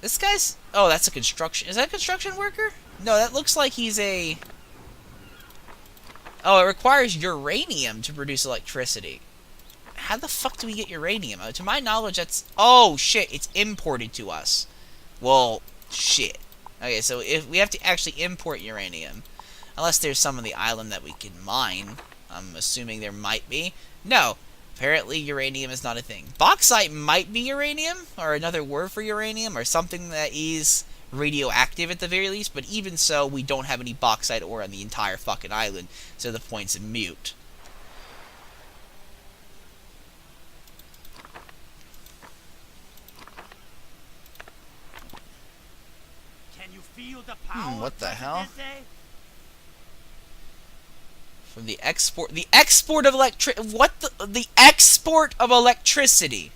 This guy's... Oh, that's a construction... Is that a construction worker? No, that looks like he's a... Oh, it requires uranium to produce electricity. How the fuck do we get uranium? To my knowledge, that's... Oh, shit, it's imported to us. Well, shit. Okay, so if we have to actually import uranium, unless there's some on the island that we can mine, I'm assuming there might be. No, apparently uranium is not a thing. Bauxite might be uranium, or another word for uranium, or something that is radioactive at the very least, but even so, we don't have any bauxite ore on the entire fucking island, so the point's moot. What the hell? From the export of the export of electricity.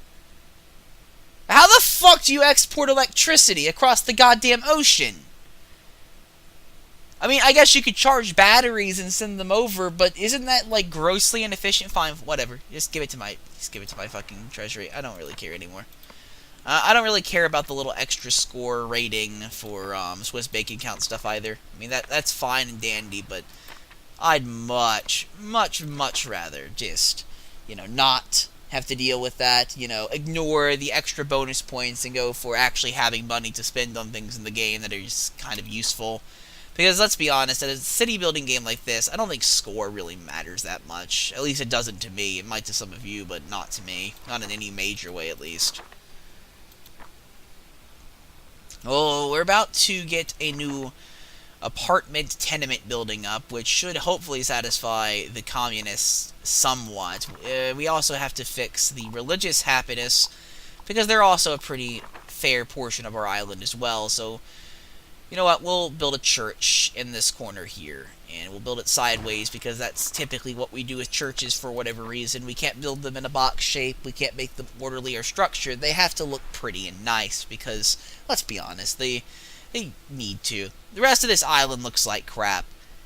How the fuck do you export electricity across the goddamn ocean? I mean, I guess you could charge batteries and send them over, but isn't that like grossly inefficient? Fine, whatever. Just give it to my fucking treasury. I don't really care anymore. I don't really care about the little extra score rating for Swiss bank account stuff either. I mean, that's fine and dandy, but I'd much rather just, not have to deal with that, ignore the extra bonus points and go for actually having money to spend on things in the game that are just kind of useful. Because let's be honest, in a city building game like this, I don't think score really matters that much. At least it doesn't to me. It might to some of you, but not to me. Not in any major way, at least. Oh, we're about to get a new apartment tenement building up, which should hopefully satisfy the communists somewhat. We also have to fix the religious happiness, because they're also a pretty fair portion of our island as well. So, you know what, we'll build a church in this corner here, and we'll build it sideways, because that's typically what we do with churches for whatever reason. We can't build them in a box shape, we can't make them orderly or structured. They have to look pretty and nice, because, let's be honest, they need to. The rest of this island looks like crap.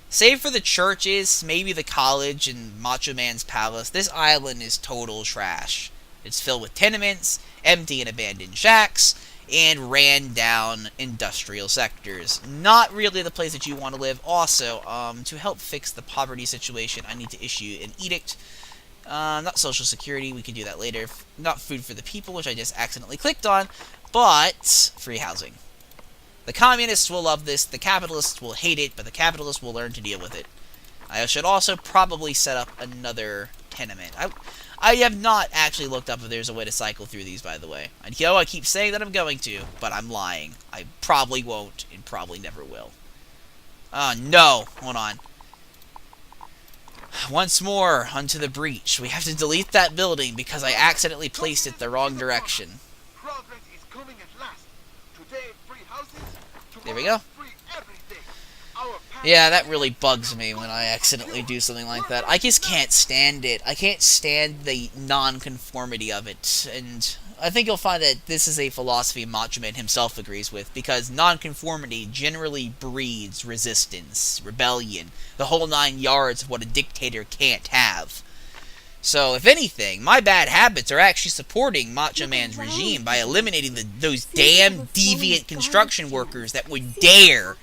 Save for the churches, maybe the college, and Machoman's palace, this island is total trash. It's filled with tenements, empty and abandoned shacks, and ran down industrial sectors. Not really the place that you want to live. Also, to help fix the poverty situation, I need to issue an edict. Not social security, we can do that later. Not food for the people, which I just accidentally clicked on, but free housing. The communists will love this, the capitalists will hate it, but the capitalists will learn to deal with it. I should also probably set up another tenement. I have not actually looked up if there's a way to cycle through these, by the way. And I keep saying that I'm going to, but I'm lying. I probably won't, and probably never will. Oh, no! Hold on. Once more, onto the breach. We have to delete that building because I accidentally placed it the wrong direction. There we go. Yeah, that really bugs me when I accidentally do something like that. I just can't stand it. I can't stand the non-conformity of it. And I think you'll find that this is a philosophy Machoman himself agrees with, because non-conformity generally breeds resistance, rebellion, the whole 9 yards of what a dictator can't have. So, if anything, my bad habits are actually supporting Macho Man's regime by eliminating those damn deviant construction workers that would dare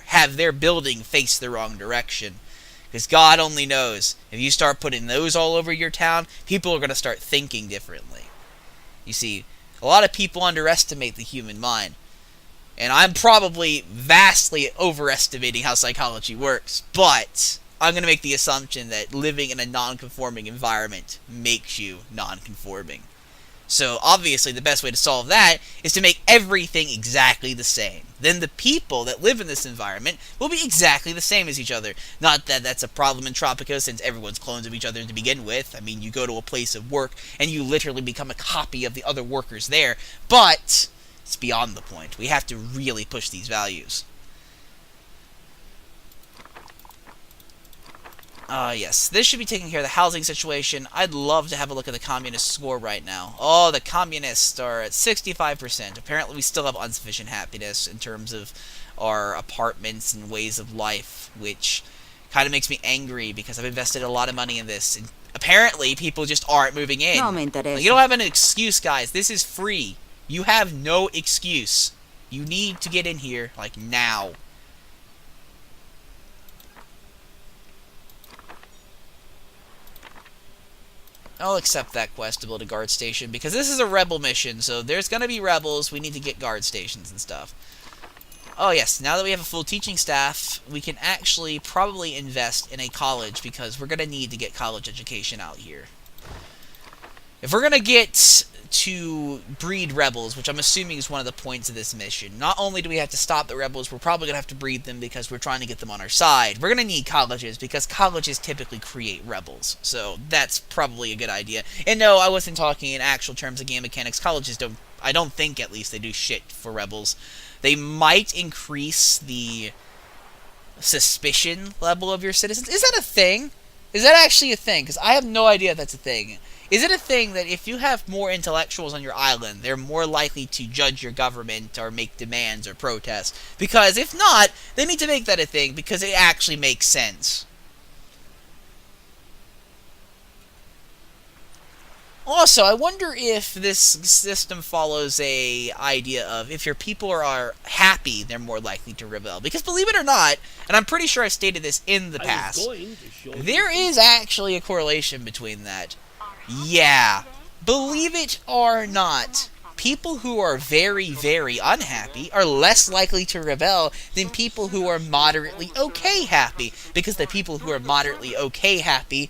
have their building face the wrong direction. Because God only knows, if you start putting those all over your town, people are going to start thinking differently. You see, a lot of people underestimate the human mind. And I'm probably vastly overestimating how psychology works, but I'm going to make the assumption that living in a non-conforming environment makes you non-conforming. So, obviously, the best way to solve that is to make everything exactly the same. Then the people that live in this environment will be exactly the same as each other. Not that that's a problem in Tropico, since everyone's clones of each other to begin with. I mean, you go to a place of work, and you literally become a copy of the other workers there. But it's beyond the point. We have to really push these values. Yes. This should be taking care of the housing situation. I'd love to have a look at the communist score right now. Oh, the communists are at 65%. Apparently, we still have insufficient happiness in terms of our apartments and ways of life, which kind of makes me angry because I've invested a lot of money in this, and apparently, people just aren't moving in. No me interesa. You don't have an excuse, guys. This is free. You have no excuse. You need to get in here, like, now. I'll accept that quest to build a guard station, because this is a rebel mission, so there's gonna be rebels. We need to get guard stations and stuff. Oh yes, now that we have a full teaching staff, we can actually probably invest in a college, because we're gonna need to get college education out here. If we're gonna get to breed rebels, which I'm assuming is one of the points of this mission, not only do we have to stop the rebels, we're probably going to have to breed them because we're trying to get them on our side. We're going to need colleges because colleges typically create rebels, so that's probably a good idea. And no, I wasn't talking in actual terms of game mechanics. Colleges don't, I don't think at least, they do shit for rebels. They might increase the suspicion level of your citizens. Is that a thing? Is that actually a thing? Because I have no idea if that's a thing. Is it a thing that if you have more intellectuals on your island, they're more likely to judge your government or make demands or protest? Because if not, they need to make that a thing because it actually makes sense. Also, I wonder if this system follows a idea of if your people are happy, they're more likely to rebel. Because believe it or not, and I'm pretty sure I stated this in the past, there is actually a correlation between that. Yeah, believe it or not, people who are very, very unhappy are less likely to rebel than people who are moderately okay happy. Because the people who are moderately okay happy,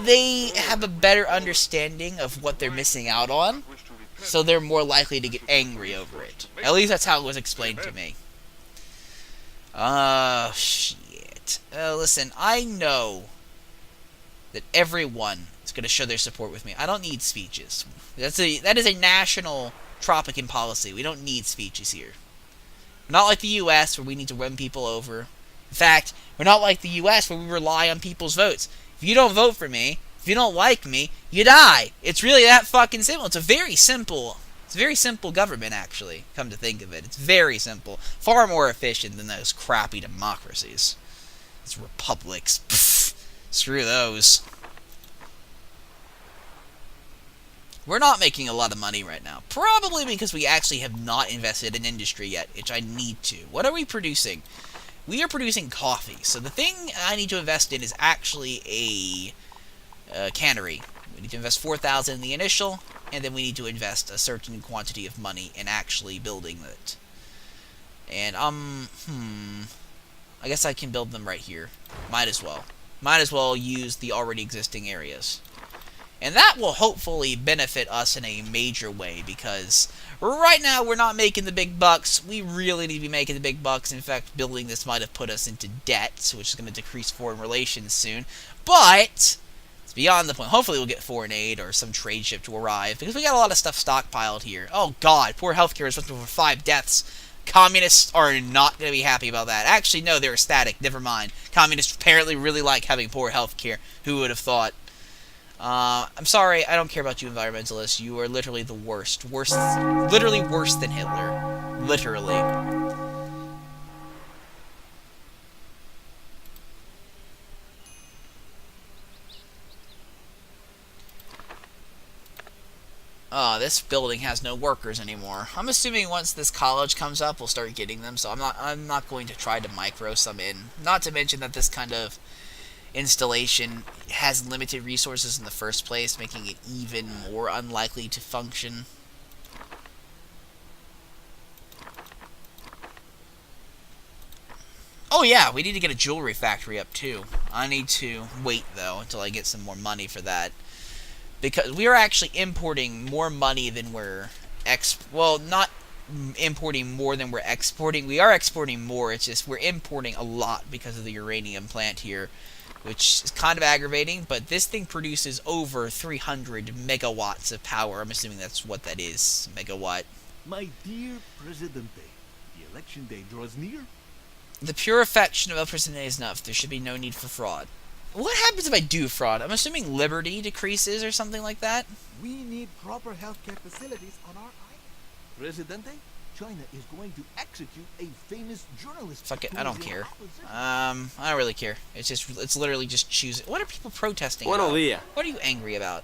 they have a better understanding of what they're missing out on, so they're more likely to get angry over it. At least that's how it was explained to me. Shit. Listen, I know that everyone is going to show their support with me. I don't need speeches. That is a national Tropican policy. We don't need speeches here. We're not like the U.S. where we need to run people over. In fact, we're not like the U.S. where we rely on people's votes. If you don't vote for me, if you don't like me, you die. It's really that fucking simple. It's a very simple government, actually, come to think of it. It's very simple. Far more efficient than those crappy democracies. Those republics. Pfft, screw those. We're not making a lot of money right now. Probably because we actually have not invested in industry yet, which I need to. What are we producing? We are producing coffee. So the thing I need to invest in is actually a cannery. We need to invest $4,000 in the initial, and then we need to invest a certain quantity of money in actually building it. And, I guess I can build them right here. Might as well. Might as well use the already existing areas. And that will hopefully benefit us in a major way, because right now we're not making the big bucks. We really need to be making the big bucks. In fact, building this might have put us into debt, which is going to decrease foreign relations soon. But it's beyond the point. Hopefully we'll get foreign aid or some trade ship to arrive, because we got a lot of stuff stockpiled here. Oh god, poor healthcare is responsible for 5 deaths. Communists are not going to be happy about that. Actually, no, they're ecstatic. Never mind. Communists apparently really like having poor healthcare. Who would have thought? I'm sorry, I don't care about you environmentalists. You are literally the worst. Literally worse than Hitler. Literally. This building has no workers anymore. I'm assuming once this college comes up, we'll start getting them, so I'm not going to try to micro some in. Not to mention that this kind of installation has limited resources in the first place, making it even more unlikely to function. Oh yeah, we need to get a jewelry factory up too. I need to wait though until I get some more money for that, because we are actually importing more money than we're not importing more than we're exporting. We are exporting more, it's just we're importing a lot because of the uranium plant here, which is kind of aggravating, but this thing produces over 300 megawatts of power. I'm assuming that's what that is, megawatt. My dear Presidente, the election day draws near. The pure affection of El Presidente is enough. There should be no need for fraud. What happens if I do fraud? I'm assuming liberty decreases or something like that? We need proper healthcare facilities on our island. Presidente, China is going to execute a famous journalist. Fuck it, I don't care. I don't really care. It's literally just choosing. What are people protesting about? Buenos días. What are you angry about?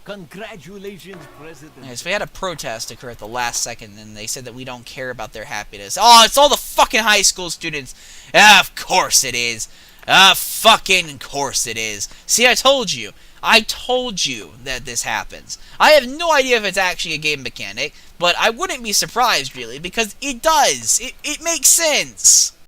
Congratulations, President. Yes, we had a protest occur at the last second, and they said that we don't care about their happiness. Oh, it's all the fucking high school students. Ah, of course it is. Fucking course it is. See, I told you. I told you that this happens. I have no idea if it's actually a game mechanic, but I wouldn't be surprised, really, because it does. It makes sense.